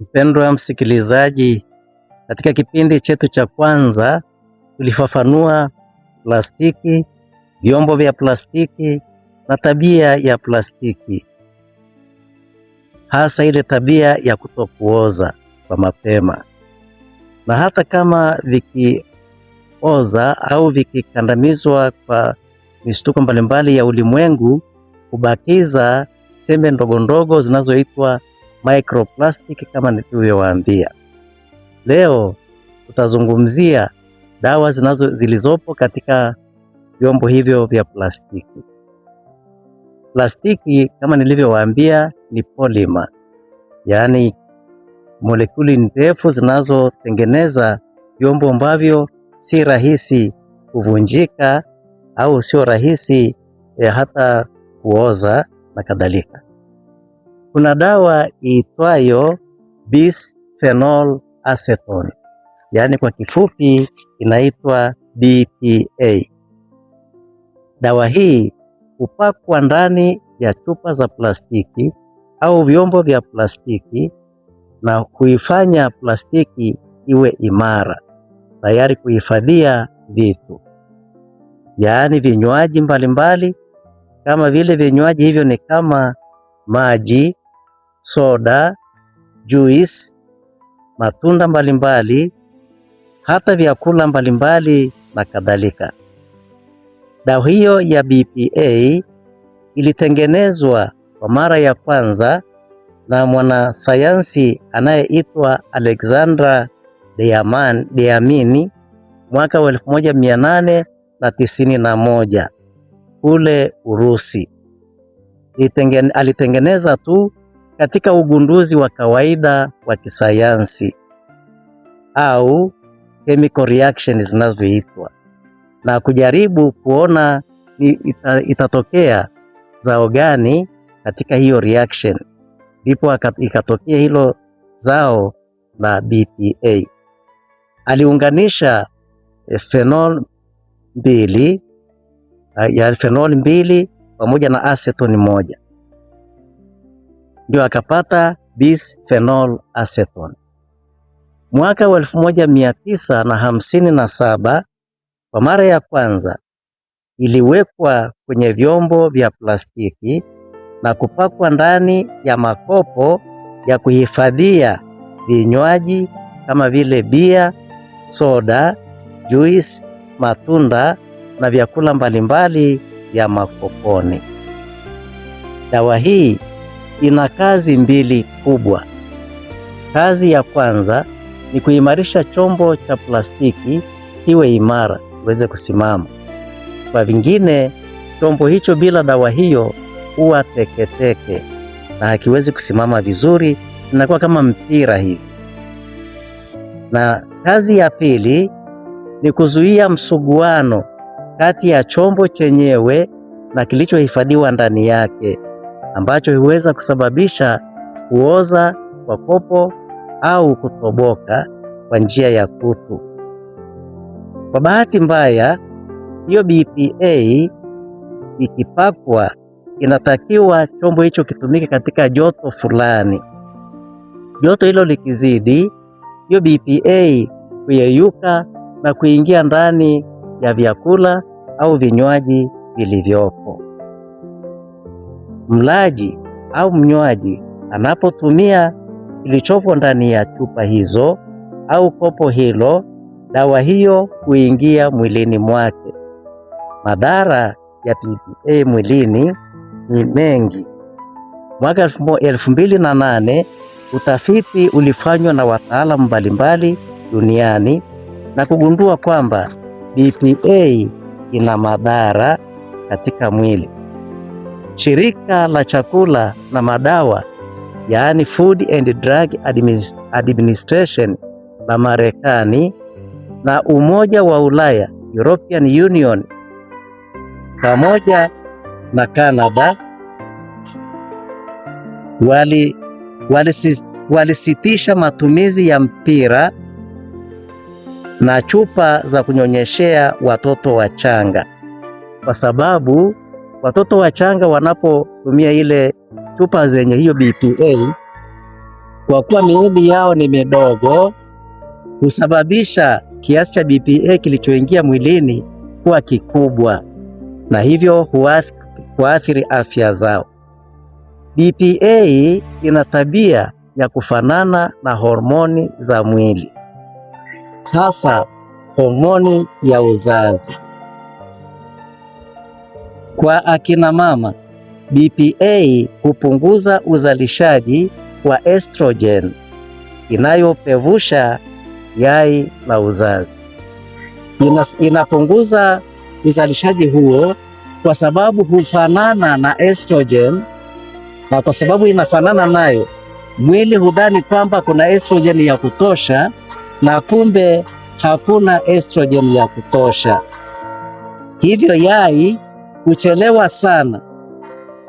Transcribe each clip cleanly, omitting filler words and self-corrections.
Mpendwa msikilizaji, katika kipindi chetu cha kwanza tulifafanua plastiki, vyombo vya plastiki na tabia ya plastiki, hasa ile tabia ya kutokuoza kwa mapema. Na hata kama vikioza au vikikandamizwa kwa mishtuko mbalimbali ya ulimwengu, kubakiza chembe ndogo ndogo zinazoitwa microplastic kama nilivyowaambia. Leo tutazungumzia dawa zilizopo katika vyombo hivyo vya plastiki. Plastiki kama nilivyowaambia ni polymer, yaani molekuli ndefu zinazotengeneza vyombo ambavyo si rahisi kuvunjika au sio rahisi hata kuoza na kadhalika. Kuna dawa iitwayo bisphenol acetone, yaani kwa kifupi inaitwa BPA. Dawa hii hupakwa ndani ya chupa za plastiki au vyombo vya plastiki na kuifanya plastiki iwe imara, tayari kuhifadhia vitu, yaani vinywaji mbalimbali. Kama vile vinywaji hivyo ni kama maji, soda, juice, matunda mbalimbali, hata vyakula mbalimbali na kadhalika. Dawa hiyo ya BPA ilitengenezwa kwa mara ya kwanza na mwanasayansi anayeitwa Alexandra Dlamini mwaka wa 1891 kule Urusi. Alitengeneza tu katika ugunduzi wa kawaida wa kisayansi au chemical reactions zinazoitwa, na kujaribu kuona itatokea zao gani katika hiyo reaction, ndipo ikatokea hilo zao la BPA. Aliunganisha phenol mbili pamoja na acetone moja, ndio akapata bisphenol acetone. Mwaka wa 1957 kwa mara ya kwanza iliwekwa kwenye vyombo vya plastiki na kupakwa ndani ya makopo ya kuhifadhia vinywaji kama vile bia, soda, juice, matunda na vyakula mbalimbali vya makoponi. Dawa hii ina kazi mbili kubwa. Kazi ya kwanza ni kuimarisha chombo cha plastiki kiwe imara, kiweze kusimama. Kwa vingine, chombo hicho bila dawa hiyo huwa teketeke na hakiwezi kusimama vizuri, inakuwa kama mpira hivi. Na kazi ya pili ni kuzuia msuguano kati ya chombo chenyewe na kilichohifadhiwa ndani yake, ambacho huweza kusababisha kuoza kwa kopo au kutoboka kwa njia ya kutu. Kwa bahati mbaya, hiyo BPA ikipakwa, inatakiwa chombo hicho kitumike katika joto fulani. Joto hilo likizidi, hiyo BPA kuyeyuka na kuingia ndani ya vyakula au vinywaji vilivyopo. Mlaji au mnywaji anapotumia kilichopo ndani ya chupa hizo au kopo hilo, dawa hiyo huingia mwilini mwake. Madhara ya BPA mwilini ni mengi. Mwaka 2008 utafiti ulifanywa na wataalamu mbalimbali duniani na kugundua kwamba BPA ina madhara katika mwili. Shirika la chakula na madawa, yaani Food and Drug Administration la Marekani na Umoja wa Ulaya, European Union, pamoja na Canada walisitisha matumizi ya mpira na chupa za kunyonyeshea watoto wachanga, kwa sababu watoto wachanga wanapotumia ile chupa zenye hiyo BPA kwa kuwa miili yao ni midogo, husababisha kiasi cha BPA kilichoingia mwilini kuwa kikubwa na hivyo huathiri afya zao. BPA ina tabia ya kufanana na homoni za mwili, hasa homoni ya uzazi. Kwa akina mama, BPA hupunguza uzalishaji wa estrogen inayopevusha yai la uzazi. Inapunguza uzalishaji huo kwa sababu hufanana na estrogen, na kwa sababu inafanana nayo, mwili hudhani kwamba kuna estrogen ya kutosha, na kumbe hakuna estrogen ya kutosha. Hivyo yai huchelewa sana,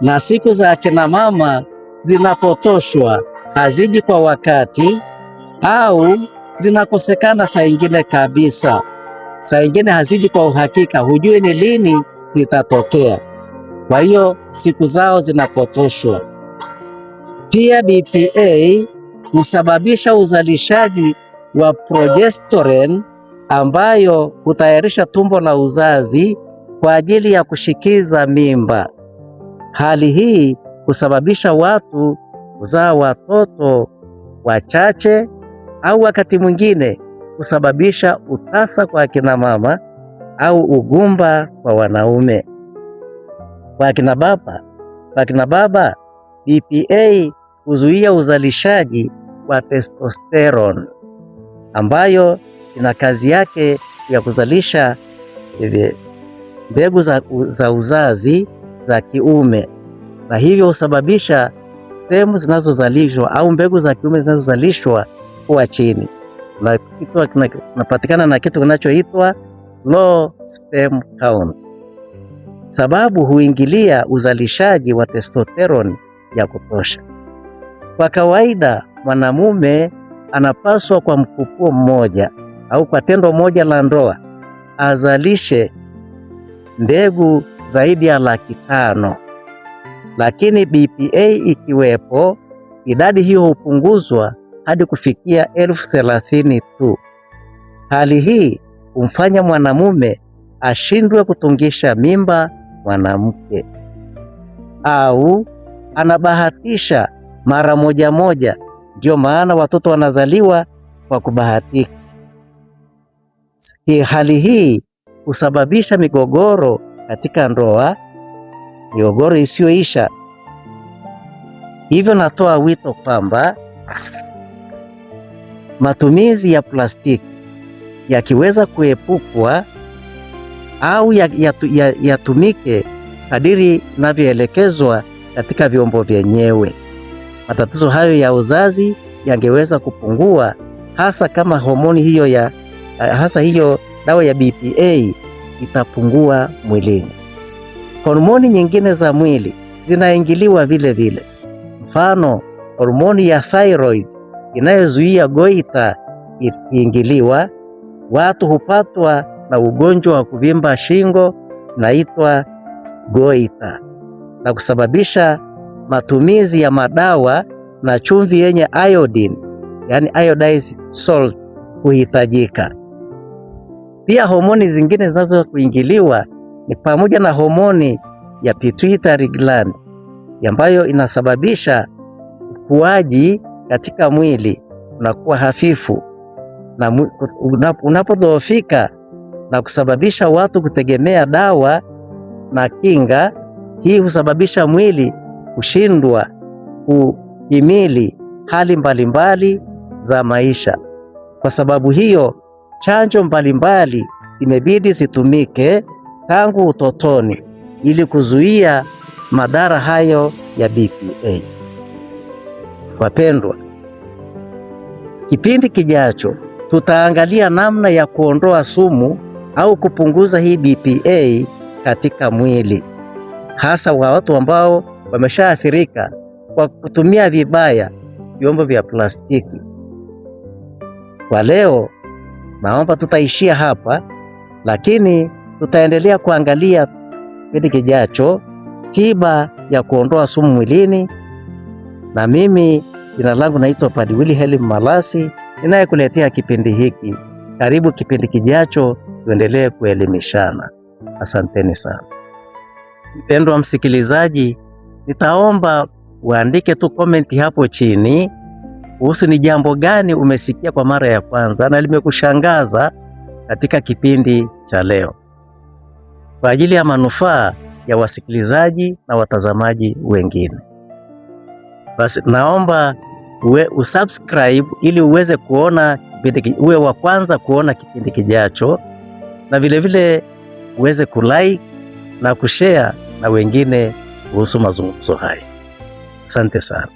na siku za akina mama zinapotoshwa haziji kwa wakati au zinakosekana saa ingine kabisa. Saa ingine haziji kwa uhakika, hujui ni lini zitatokea. Kwa hiyo siku zao zinapotoshwa. Pia BPA husababisha uzalishaji wa progesterone ambayo hutayarisha tumbo la uzazi kwa ajili ya kushikiza mimba. Hali hii husababisha watu kuzaa watoto wachache au wakati mwingine husababisha utasa kwa akina mama au ugumba kwa wanaume. Kwa akina baba, BPA huzuia uzalishaji wa testosterone ambayo ina kazi yake ya kuzalisha mbegu za uzazi za kiume, na hivyo husababisha sperm zinazozalishwa au mbegu za kiume zinazozalishwa kuwa chini. Kunapatikana na kitu kinachoitwa low sperm count. Sababu huingilia uzalishaji wa testosterone ya kutosha. Kwa kawaida, mwanamume anapaswa kwa mkupuo mmoja au kwa tendo moja la ndoa azalishe mbegu zaidi ya 500,000. Lakini BPA ikiwepo, idadi hiyo hupunguzwa hadi kufikia 30,000 tu. Hali hii humfanya mwanamume ashindwe kutungisha mimba mwanamke, au anabahatisha mara moja. Ndio maana watoto wanazaliwa kwa kubahatika. Hali hii husababisha migogoro katika ndoa, migogoro isiyoisha. Hivyo natoa wito kwamba matumizi ya plastiki yakiweza kuepukwa au yatumike kadiri inavyoelekezwa katika vyombo vyenyewe, matatizo hayo ya uzazi yangeweza kupungua, hasa kama homoni hiyo hiyo dawa ya BPA itapungua mwilini. Homoni nyingine za mwili zinaingiliwa vile vile. Mfano, homoni ya thyroid inayozuia goita ikiingiliwa, watu hupatwa na ugonjwa wa kuvimba shingo naitwa goita, na kusababisha matumizi ya madawa na chumvi yenye iodine, yani iodized salt, kuhitajika. Pia homoni zingine zinazo kuingiliwa ni pamoja na homoni ya pituitary gland ambayo inasababisha ukuaji katika mwili unakuwa hafifu na unapodhoofika na kusababisha watu kutegemea dawa na kinga. Hii husababisha mwili kushindwa kuhimili hali mbalimbali za maisha. Kwa sababu hiyo, chanjo mbalimbali imebidi zitumike tangu utotoni ili kuzuia madhara hayo ya BPA. Wapendwa, kipindi kijacho tutaangalia namna ya kuondoa sumu au kupunguza hii BPA katika mwili, hasa kwa watu ambao wameshaathirika kwa kutumia vibaya vyombo vya plastiki. Kwa leo naomba tutaishia hapa, lakini tutaendelea kuangalia kipindi kijacho tiba ya kuondoa sumu mwilini, na mimi Jina langu naitwa Padre Wilhelm Malasi ninayekuletea kipindi hiki. Karibu kipindi kijacho, tuendelee kuelimishana. Asanteni sana. Mpendwa msikilizaji, nitaomba uandike tu komenti hapo chini kuhusu ni jambo gani umesikia kwa mara ya kwanza na limekushangaza katika kipindi cha leo, kwa ajili ya manufaa ya wasikilizaji na watazamaji wengine. Basi naomba usubscribe ili uweze kuona kipindi, uwe wa kwanza kuona kipindi kijacho, na vile uweze kulike na kushare na wengine kuhusu mazungumzo haya. Asante sana.